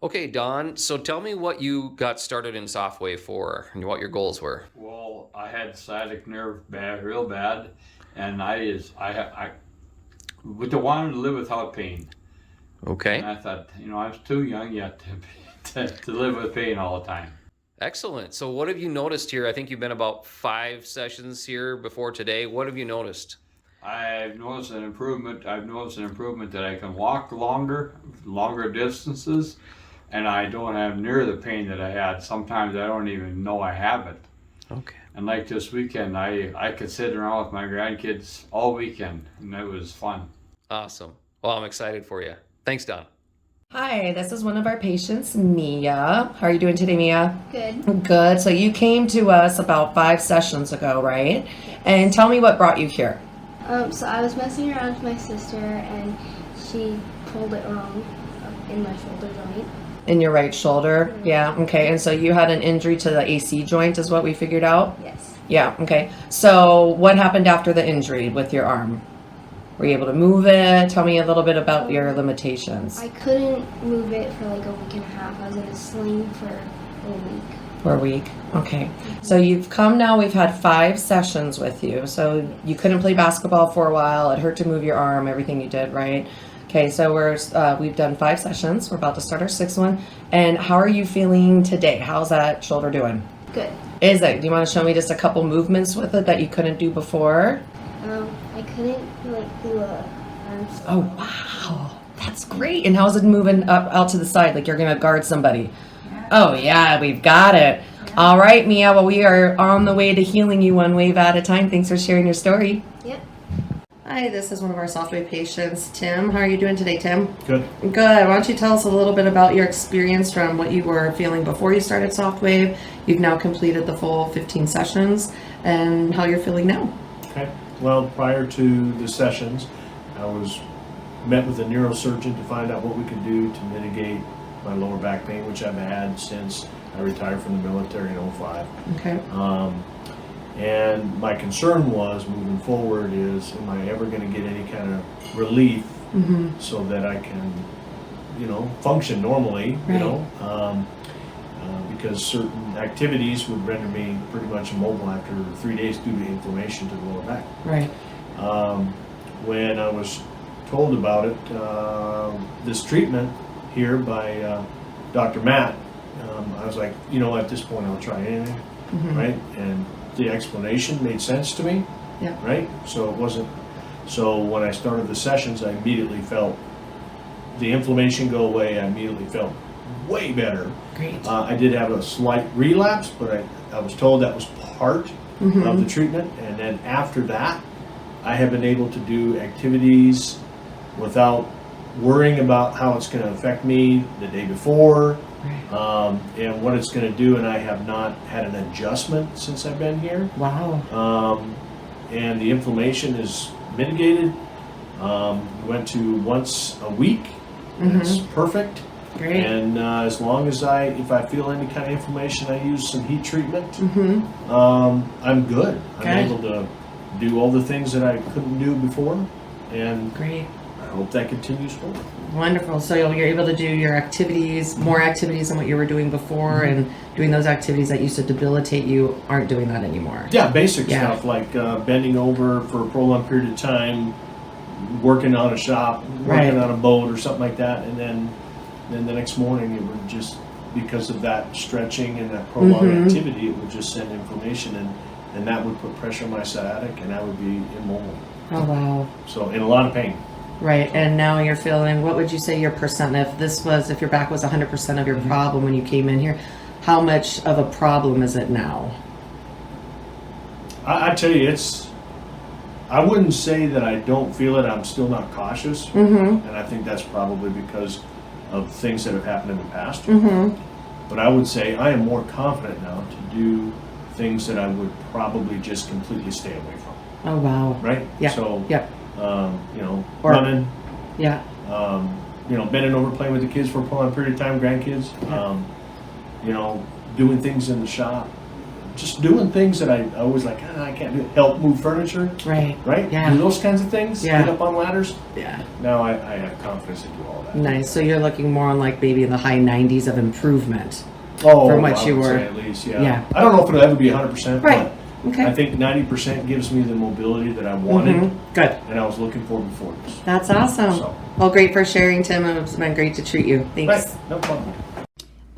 Okay, Don, so tell me what you got started in SoftWave for and what your goals were. Well, I had sciatic nerve bad, real bad, and I but I wanted to live without pain. And Okay, I thought, I was too young yet to live with pain all the time. excellent. So what have you noticed here? I think you've been about 5 sessions here before today. What have you noticed? I've noticed an improvement. I've noticed an improvement that I can walk longer distances, and I don't have near the pain that I had. Sometimes I don't even know I have it. Okay. And like this weekend, I could sit around with my grandkids all weekend, and it was fun. Awesome. Well, I'm excited for you. Thanks, Don. Hi, this is one of our patients, Mia. How are you doing today, Mia? Good. Good. So you came to us about 5 sessions ago, right? Yes. And tell me what brought you here. So I was messing around with my sister and she pulled it wrong in my shoulder joint. In your right shoulder? Mhm. Yeah, okay. And so you had an injury to the AC joint is what we figured out? Yes. Yeah, okay. So what happened after the injury with your arm? Were you able to move it? Tell me a little bit about your limitations. I couldn't move it for like a week and a half. I was in a sling for a week. For a week. Okay. So you've come now, we've had 5 sessions with you. So you couldn't play basketball for a while. It hurt to move your arm, everything you did, right? Okay, so we've done 5 sessions. We're about to start our 6th one. And how are you feeling today? How's that shoulder doing? Good. Is it? Do you want to show me just a couple movements with it that you couldn't do before? I couldn't like do a arm swing. Oh, wow. That's great. And how's it moving up out to the side like you're going to guard somebody? Oh, yeah, we've got it. All right, Mia. Well, we are on the way to healing you one wave at a time. Thanks for sharing your story. Yep. Hi, this is one of our SoftWave patients, Tim. How are you doing today, Tim? Good. Good. Why don't you tell us a little bit about your experience from what you were feeling before you started SoftWave? You've now completed the full 15 sessions and how you're feeling now. Okay. Well, prior to the sessions, I was met with a neurosurgeon to find out what we could do to mitigate my lower back pain, which I've had since I retired from the military in '05. Okay. And my concern was moving forward is, am I ever going to get any kind of relief so that I can, function normally, Right. because certain activities would render me pretty much immobile after 3 days due to inflammation to the lower back. Right. When I was told about it, this treatment here by Dr. Matt, I was like, at this point I'll try anything, right? And the explanation made sense to me, Yeah. right? So it wasn't, so when I started the sessions, I immediately felt the inflammation go away. I immediately felt way better. Great. I did have a slight relapse, but I was told that was part of the treatment. And then after that, I have been able to do activities without worrying about how it's going to affect me the day before, and what it's going to do. And I have not had an adjustment since I've been here. Wow. And the inflammation is mitigated. Went to once a week. It's perfect. Great. And as long as if I feel any kind of inflammation, I use some heat treatment. I'm good. I'm able to do all the things that I couldn't do before, and Great. I hope that continues forward. Wonderful. So you're able to do your activities, more activities than what you were doing before, and doing those activities that used to debilitate you aren't doing that anymore. Yeah, basic Yeah. stuff like bending over for a prolonged period of time, working on a shop, working on a boat or something like that, and then the next morning it would just, because of that stretching and that prolonged activity, it would just send inflammation, and that would put pressure on my sciatic, and I would be immobile. Oh, wow. So in a lot of pain. Right. And now you're feeling, what would you say your percent, if your back was 100% of your problem when you came in here, how much of a problem is it now? I tell you, I wouldn't say that I don't feel it. I'm still not cautious. And I think that's probably because of things that have happened in the past. But I would say I am more confident now to do things that I would probably just completely stay away from. Oh, wow. Right? Yeah. So, Yeah. running, Yeah. bending over, playing with the kids for a prolonged period of time, grandkids, doing things in the shop, just doing things that I was like, I can't do. Help move furniture, Right. right? Yeah. Do those kinds of things. Yeah. Get up on ladders. Yeah. Now I have confidence to do all that. Nice. So you're looking more on like maybe in the high 90s of improvement. Oh, From what I you would were- say at least, yeah. Yeah. I don't know if it'll ever be 100%, Right. but Okay. I think 90% gives me the mobility that I wanted Mhm. Good. and I was looking for before this. That's awesome. So. Well, great for sharing, Tim. It's been great to treat you. Thanks. Right, no problem.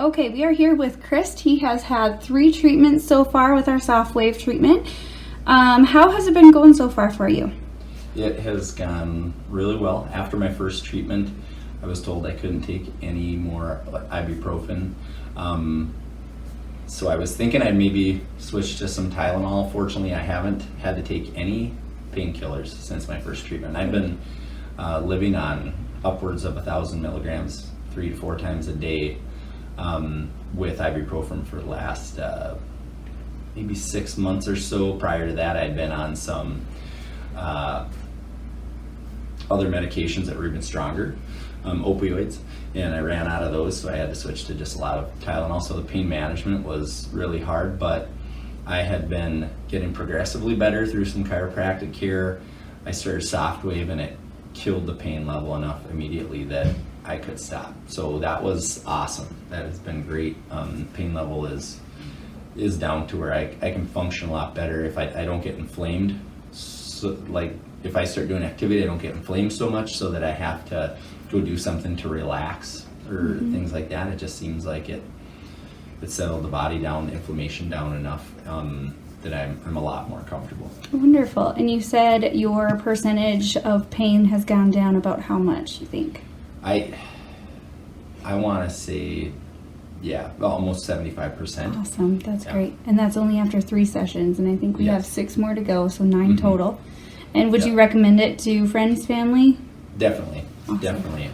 Okay, we are here with Chris. He has had 3 treatments so far with our SoftWave treatment. How has it been going so far for you? It has gone really well. After my first treatment, I was told I couldn't take any more ibuprofen. So I was thinking I'd maybe switch to some Tylenol. Fortunately, I haven't had to take any painkillers since my first treatment. I've been living on upwards of 1,000 milligrams 3 to 4 times a day with ibuprofen for the last maybe 6 months or so. Prior to that, I'd been on some other medications that were even stronger, opioids, and I ran out of those, so I had to switch to just a lot of Tylenol. So the pain management was really hard, but I had been getting progressively better through some chiropractic care. I started SoftWave and it killed the pain level enough immediately that I could stop. So that was awesome. That has been great. Pain level is down to where I can function a lot better if I don't get inflamed. So, like, if I start doing activity, I don't get inflamed so much so that I have to go do something to relax or things like that. It just seems like it settled the body down, the inflammation down enough that I'm a lot more comfortable. Wonderful. And you said your percentage of pain has gone down about how much, you think? I want to say, yeah, almost 75%. Awesome. That's Yeah. great. And that's only after 3 sessions. And I think we have Yes. 6 more to go, so 9 Mhm. total. And would Yeah. you recommend it to friends, family? Definitely, Awesome. definitely.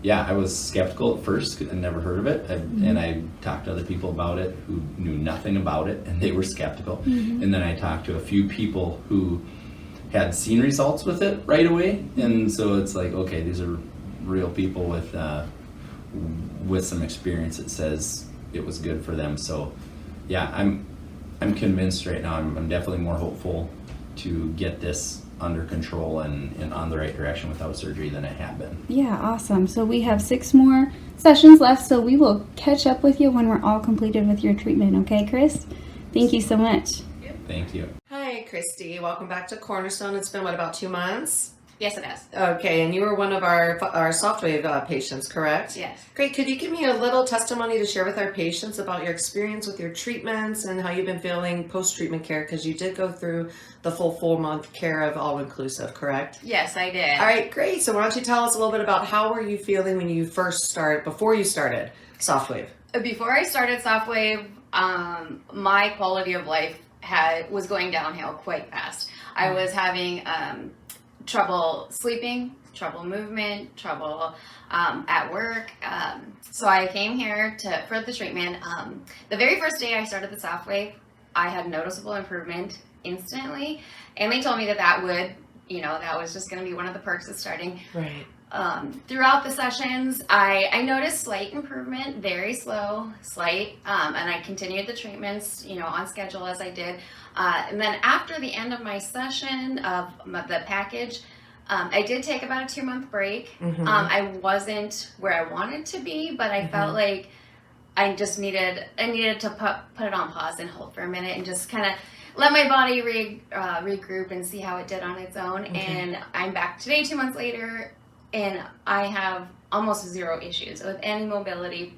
Yeah, I was skeptical at first. 'Cause I'd never heard of it, and I talked to other people about it who knew nothing about it, and they were skeptical. And then I talked to a few people who had seen results with it right away, and so it's like, okay, these are real people with some experience that says it was good for them. So, yeah, I'm convinced right now. I'm definitely more hopeful to get this under control and on the right direction without surgery than I have been. Yeah, awesome. So we have 6 more sessions left, so we will catch up with you when we're all completed with your treatment. Okay, Chris? Thank you so much. Thank you. Hi, Christy. Welcome back to Cornerstone. It's been, what, about 2 months? Yes, it is. Okay, and you were one of our SoftWave patients, correct? Yes. Great. Could you give me a little testimony to share with our patients about your experience with your treatments and how you've been feeling post-treatment care? Because you did go through the full month care of all-inclusive, correct? Yes, I did. All right, great. So why don't you tell us a little bit about how were you feeling when you before you started SoftWave? Before I started SoftWave, my quality of life was going downhill quite fast. I was having trouble sleeping, trouble movement, trouble at work. So I came here for the treatment. The very first day I started the SoftWave, I had noticeable improvement instantly, and they told me that was just going to be one of the perks of starting. Right. Throughout the sessions, I noticed slight improvement, very slow, slight, and I continued the treatments, on schedule as I did. And then after the end of my session of the package, I did take about a 2-month break. I wasn't where I wanted to be, but I felt like I needed to put it on pause and hold for a minute and just kind of let my body regroup and see how it did on its own. And I'm back today, 2 months later, and I have almost 0 issues with any mobility.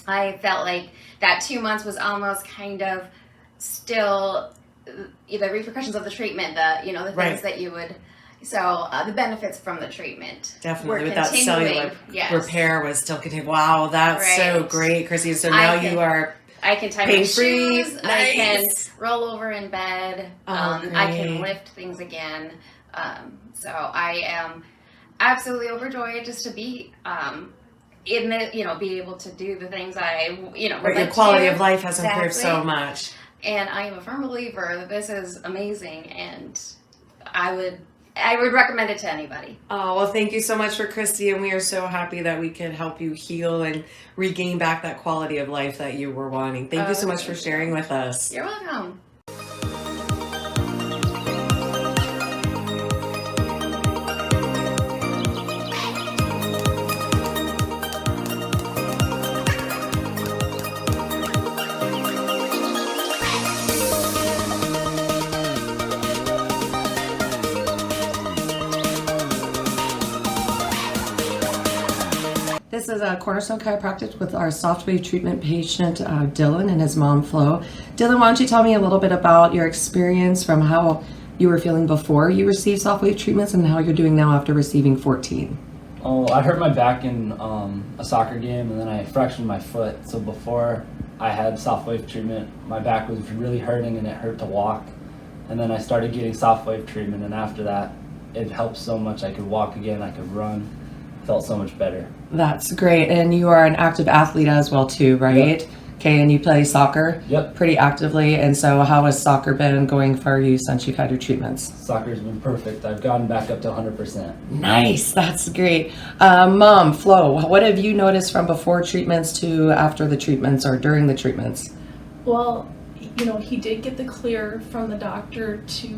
I felt like that 2 months was almost kind of still the repercussions of the treatment, the things that you would. So the benefits from the treatment Definitely, were with that cellular Yes. repair was still continuing. Wow, that's so Right. great, Chrissy. So now you are I can tie my pain-free. shoes. I can Nice. roll over in bed. Oh, I can great. lift things again. So I am absolutely overjoyed just to be in the be able to do the things I would your like quality to. of life has improved so Exactly. much. And I am a firm believer that this is amazing, and I would I would recommend it to anybody. Oh, well, thank you so much for Christy, and we are so happy that we could help you heal and regain back that quality of life that you were wanting. Thank you so much for sharing with us. You're welcome. This is a CornerStone Chiropractic with our SoftWave treatment patient, Dylan, and his mom, Flo. Dylan, why don't you tell me a little bit about your experience from how you were feeling before you received SoftWave treatments and how you're doing now after receiving 14? Oh, I hurt my back in a soccer game, and then I fractured my foot. So before I had SoftWave treatment, my back was really hurting and it hurt to walk. And then I started getting SoftWave treatment, and after that, it helped so much. I could walk again, I could run, felt so much better. That's great. And you are an active athlete as well too, right? Yep. Okay, and you play soccer Yep. pretty actively. And so how has soccer been going for you since you've had your treatments? Soccer's been perfect. I've gotten back up to 100%. Nice, that's great. Mom, Flo, what have you noticed from before treatments to after the treatments or during the treatments? Well, you know, he did get the clear from the doctor to,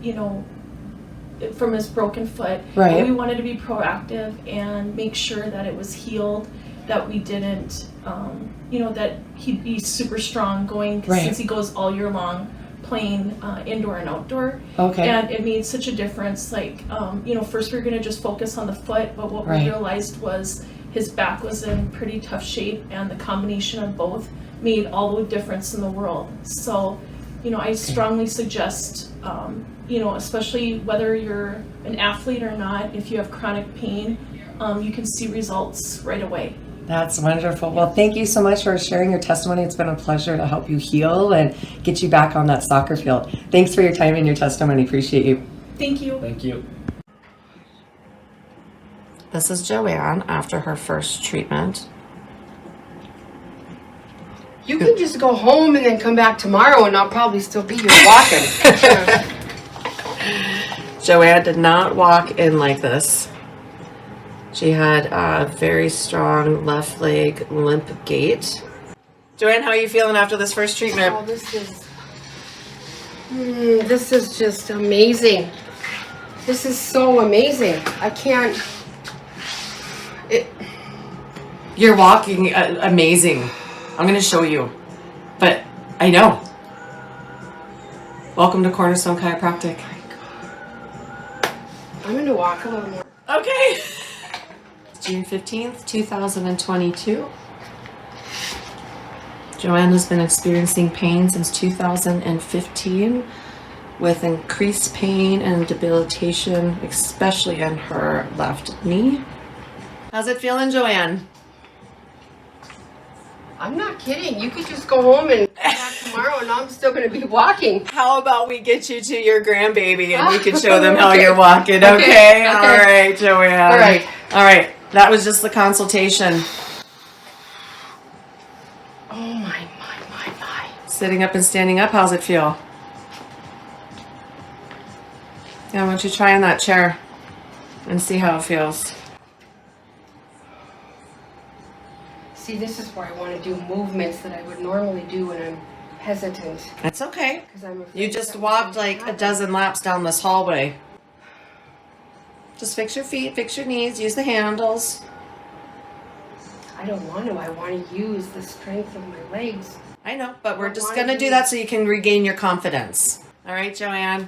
you know, from his broken foot. Right. But we wanted to be proactive and make sure that it was healed, that we didn't, you know, that he'd be super strong going, 'cause Right. since he goes all year long playing indoor and outdoor. Okay. And it made such a difference. Like, you know, first we were going to just focus on the foot, but what Right. we realized was his back was in pretty tough shape, and the combination of both made all the difference in the world. So, you know, I strongly suggest, you know, especially whether you're an athlete or not, if you have chronic pain, you can see results right away. That's wonderful. Well, thank you so much for sharing your testimony. It's been a pleasure to help you heal and get you back on that soccer field. Thanks for your time and your testimony. Appreciate you. Thank you. Thank you. This is Joanne after her first treatment. You can just go home and then come back tomorrow and I'll probably still be here walking. Joanne did not walk in like this. She had a very strong left leg limp gait. Joanne, how are you feeling after this first treatment? Oh, this is just amazing. This is so amazing. I can't. You're walking amazing. I'm going to show you. But I know. Welcome to CornerStone Chiropractic. I'm going to walk a little more. Okay. June 15th, 2022. Joanne has been experiencing pain since 2015 with increased pain and debilitation, especially in her left knee. How's it feeling, Joanne? I'm not kidding. You could just go home and come back tomorrow and I'm still going to be walking. How about we get you to your grandbaby and you can show them how you're walking, okay? All right, Joanne. All right. All right. That was just the consultation. Oh my. Sitting up and standing up, how's it feel? Yeah, why don't you try in that chair and see how it feels. See, this is where I want to do movements that I would normally do when I'm hesitant. That's okay. 'Cause I'm afraid You just that walked will like a happen. dozen laps down this hallway. Just fix your feet, fix your knees, use the handles. I don't want to. I want to use the strength of my legs. I know, but we're I just wanna going to do do- that so you can regain your confidence. All right, Joanne,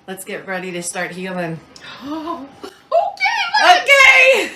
let's get ready to start healing. Oh. Okay!